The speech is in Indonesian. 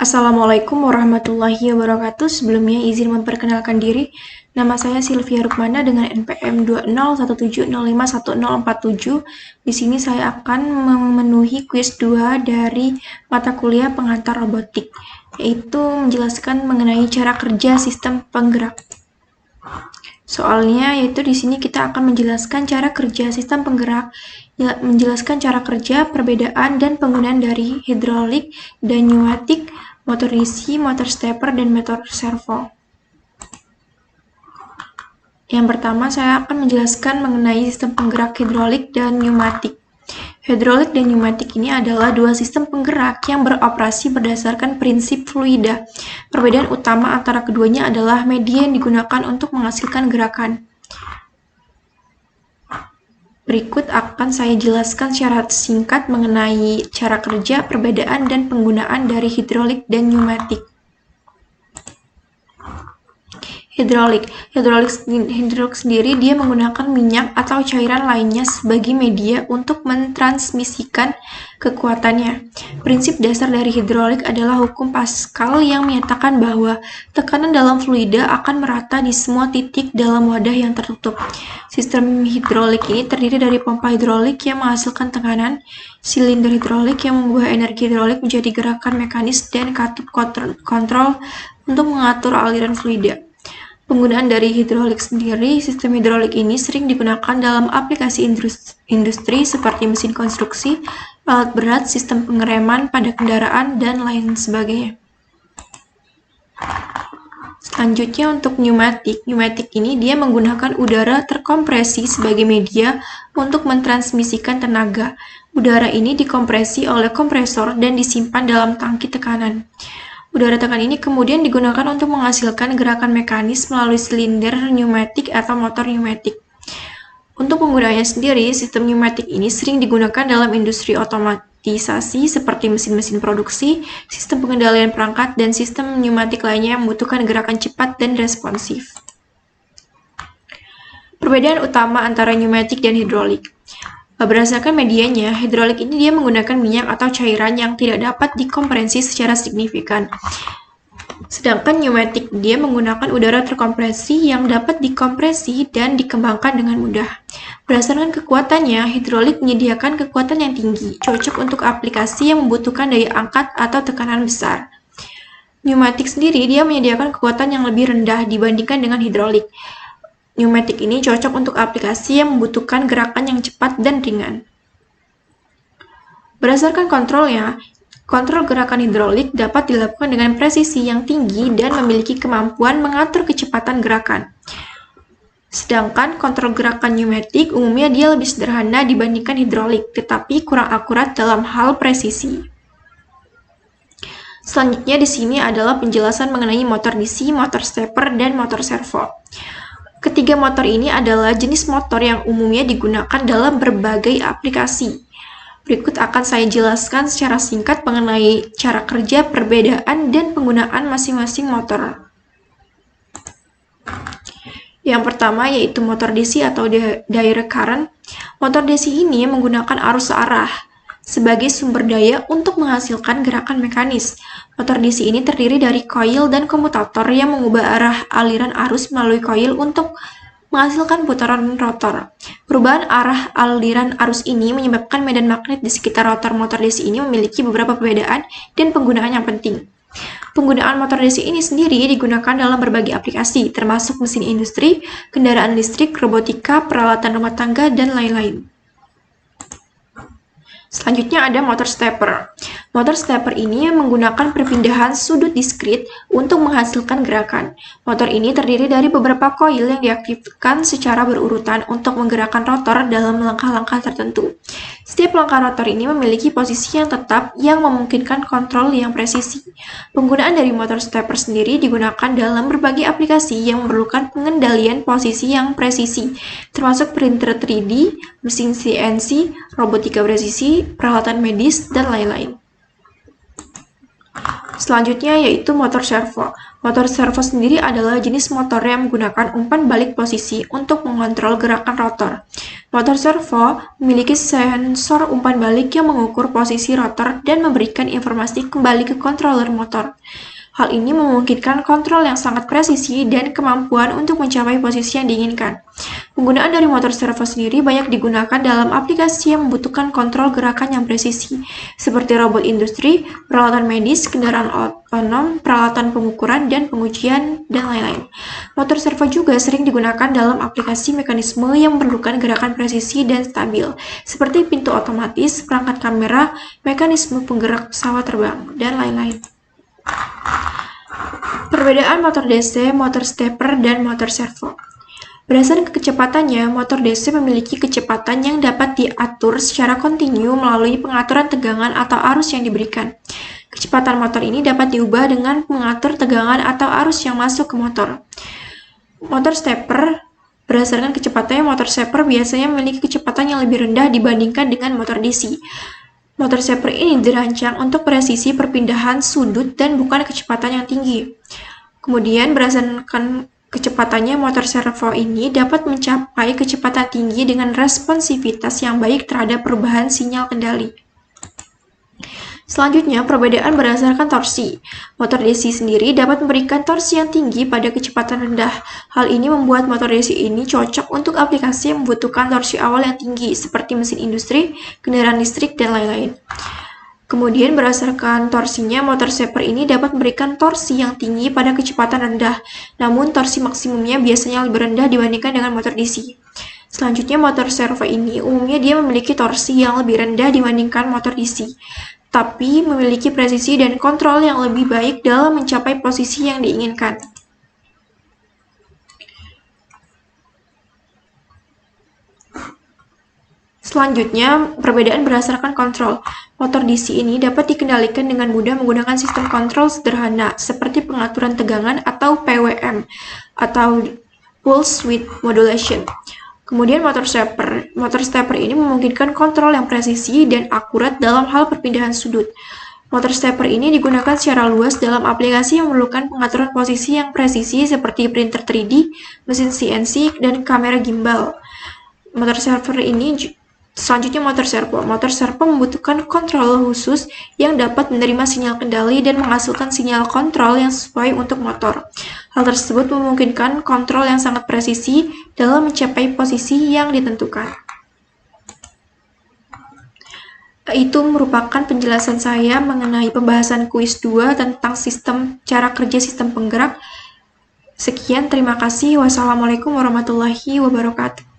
Assalamualaikum warahmatullahi wabarakatuh. Sebelumnya izin memperkenalkan diri. Nama saya Sylvia Rukmana dengan NPM 201705147. Di sini saya akan memenuhi kuis 2 dari mata kuliah pengantar robotik, yaitu menjelaskan mengenai cara kerja sistem penggerak. Soalnya yaitu di sini kita akan menjelaskan cara kerja sistem penggerak, menjelaskan cara kerja, perbedaan dan penggunaan dari hidrolik dan pneumatik, motor DC, motor stepper, dan motor servo. Yang pertama, saya akan menjelaskan mengenai sistem penggerak hidrolik dan pneumatik. Hidrolik dan pneumatik ini adalah dua sistem penggerak yang beroperasi berdasarkan prinsip fluida. Perbedaan utama antara keduanya adalah media yang digunakan untuk menghasilkan gerakan. Berikut akan saya jelaskan secara singkat mengenai cara kerja, perbedaan, dan penggunaan dari hidrolik dan pneumatik. Hidrolik sendiri dia menggunakan minyak atau cairan lainnya sebagai media untuk mentransmisikan kekuatannya. Prinsip dasar dari hidrolik adalah hukum Pascal yang menyatakan bahwa tekanan dalam fluida akan merata di semua titik dalam wadah yang tertutup. Sistem hidrolik ini terdiri dari pompa hidrolik yang menghasilkan tekanan, silinder hidrolik yang mengubah energi hidrolik menjadi gerakan mekanis, dan katup kontrol untuk mengatur aliran fluida. Penggunaan dari hidrolik sendiri, sistem hidrolik ini sering digunakan dalam aplikasi industri seperti mesin konstruksi, alat berat, sistem pengereman pada kendaraan, dan lain sebagainya. Selanjutnya untuk pneumatik. Pneumatik ini dia menggunakan udara terkompresi sebagai media untuk mentransmisikan tenaga. Udara ini dikompresi oleh kompresor dan disimpan dalam tangki tekanan. Udara tekan ini kemudian digunakan untuk menghasilkan gerakan mekanis melalui silinder pneumatik atau motor pneumatik. Untuk penggunaannya sendiri, sistem pneumatik ini sering digunakan dalam industri otomatisasi seperti mesin-mesin produksi, sistem pengendalian perangkat, dan sistem pneumatik lainnya yang membutuhkan gerakan cepat dan responsif. Perbedaan utama antara pneumatik dan hidrolik. Berdasarkan medianya, hidrolik ini dia menggunakan minyak atau cairan yang tidak dapat dikompresi secara signifikan. Sedangkan pneumatik dia menggunakan udara terkompresi yang dapat dikompresi dan dikembangkan dengan mudah. Berdasarkan kekuatannya, hidrolik menyediakan kekuatan yang tinggi, cocok untuk aplikasi yang membutuhkan daya angkat atau tekanan besar. Pneumatik sendiri dia menyediakan kekuatan yang lebih rendah dibandingkan dengan hidrolik. Pneumatik ini cocok untuk aplikasi yang membutuhkan gerakan yang cepat dan ringan. Berdasarkan kontrolnya, kontrol gerakan hidrolik dapat dilakukan dengan presisi yang tinggi dan memiliki kemampuan mengatur kecepatan gerakan. Sedangkan kontrol gerakan pneumatik umumnya dia lebih sederhana dibandingkan hidrolik, tetapi kurang akurat dalam hal presisi. Selanjutnya di sini adalah penjelasan mengenai motor DC, motor stepper, dan motor servo. Ketiga motor ini adalah jenis motor yang umumnya digunakan dalam berbagai aplikasi. Berikut akan saya jelaskan secara singkat mengenai cara kerja, perbedaan, dan penggunaan masing-masing motor. Yang pertama yaitu motor DC atau direct current. Motor DC ini menggunakan arus searah sebagai sumber daya untuk menghasilkan gerakan mekanis. Motor DC ini terdiri dari koil dan komutator yang mengubah arah aliran arus melalui koil untuk menghasilkan putaran rotor. Perubahan arah aliran arus ini menyebabkan medan magnet di sekitar rotor motor DC ini memiliki beberapa perbedaan dan penggunaan yang penting. Penggunaan motor DC ini sendiri digunakan dalam berbagai aplikasi, termasuk mesin industri, kendaraan listrik, robotika, peralatan rumah tangga, dan lain-lain. Selanjutnya ada motor stepper. Motor stepper ini menggunakan perpindahan sudut diskrit untuk menghasilkan gerakan. Motor ini terdiri dari beberapa koil yang diaktifkan secara berurutan untuk menggerakkan rotor dalam langkah-langkah tertentu. Setiap langkah rotor ini memiliki posisi yang tetap yang memungkinkan kontrol yang presisi. Penggunaan dari motor stepper sendiri digunakan dalam berbagai aplikasi yang memerlukan pengendalian posisi yang presisi, termasuk printer 3D, mesin CNC, robotika presisi, peralatan medis, dan lain-lain. Selanjutnya yaitu motor servo. Motor servo sendiri adalah jenis motor yang menggunakan umpan balik posisi untuk mengontrol gerakan rotor. Motor servo memiliki sensor umpan balik yang mengukur posisi rotor dan memberikan informasi kembali ke controller motor. Hal ini memungkinkan kontrol yang sangat presisi dan kemampuan untuk mencapai posisi yang diinginkan. Penggunaan dari motor servo sendiri banyak digunakan dalam aplikasi yang membutuhkan kontrol gerakan yang presisi, seperti robot industri, peralatan medis, kendaraan otonom, peralatan pengukuran dan pengujian, dan lain-lain. Motor servo juga sering digunakan dalam aplikasi mekanisme yang memerlukan gerakan presisi dan stabil, seperti pintu otomatis, perangkat kamera, mekanisme penggerak pesawat terbang, dan lain-lain. Perbedaan motor DC, motor stepper, dan motor servo. Berdasarkan kecepatannya, motor DC memiliki kecepatan yang dapat diatur secara kontinu melalui pengaturan tegangan atau arus yang diberikan. Kecepatan motor ini dapat diubah dengan mengatur tegangan atau arus yang masuk ke motor. Motor stepper, berdasarkan kecepatannya, motor stepper biasanya memiliki kecepatan yang lebih rendah dibandingkan dengan motor DC. Motor stepper ini dirancang untuk presisi perpindahan sudut dan bukan kecepatan yang tinggi. Kemudian, berdasarkan kecepatannya, motor servo ini dapat mencapai kecepatan tinggi dengan responsivitas yang baik terhadap perubahan sinyal kendali. Selanjutnya, perbedaan berdasarkan torsi. Motor DC sendiri dapat memberikan torsi yang tinggi pada kecepatan rendah. Hal ini membuat motor DC ini cocok untuk aplikasi yang membutuhkan torsi awal yang tinggi, seperti mesin industri, kendaraan listrik, dan lain-lain. Kemudian, berdasarkan torsinya, motor stepper ini dapat memberikan torsi yang tinggi pada kecepatan rendah, namun torsi maksimumnya biasanya lebih rendah dibandingkan dengan motor DC. Selanjutnya, motor servo ini umumnya dia memiliki torsi yang lebih rendah dibandingkan motor DC, tapi memiliki presisi dan kontrol yang lebih baik dalam mencapai posisi yang diinginkan. Selanjutnya, perbedaan berdasarkan kontrol. Motor DC ini dapat dikendalikan dengan mudah menggunakan sistem kontrol sederhana, seperti pengaturan tegangan atau PWM, atau Pulse Width Modulation. Kemudian motor stepper ini memungkinkan kontrol yang presisi dan akurat dalam hal perpindahan sudut. Motor stepper ini digunakan secara luas dalam aplikasi yang memerlukan pengaturan posisi yang presisi seperti printer 3D, mesin CNC, dan kamera gimbal. Selanjutnya motor servo. Motor servo membutuhkan controller khusus yang dapat menerima sinyal kendali dan menghasilkan sinyal kontrol yang sesuai untuk motor. Hal tersebut memungkinkan kontrol yang sangat presisi dalam mencapai posisi yang ditentukan. Itu merupakan penjelasan saya mengenai pembahasan kuis 2 tentang cara kerja sistem penggerak. Sekian, terima kasih. Wassalamualaikum warahmatullahi wabarakatuh.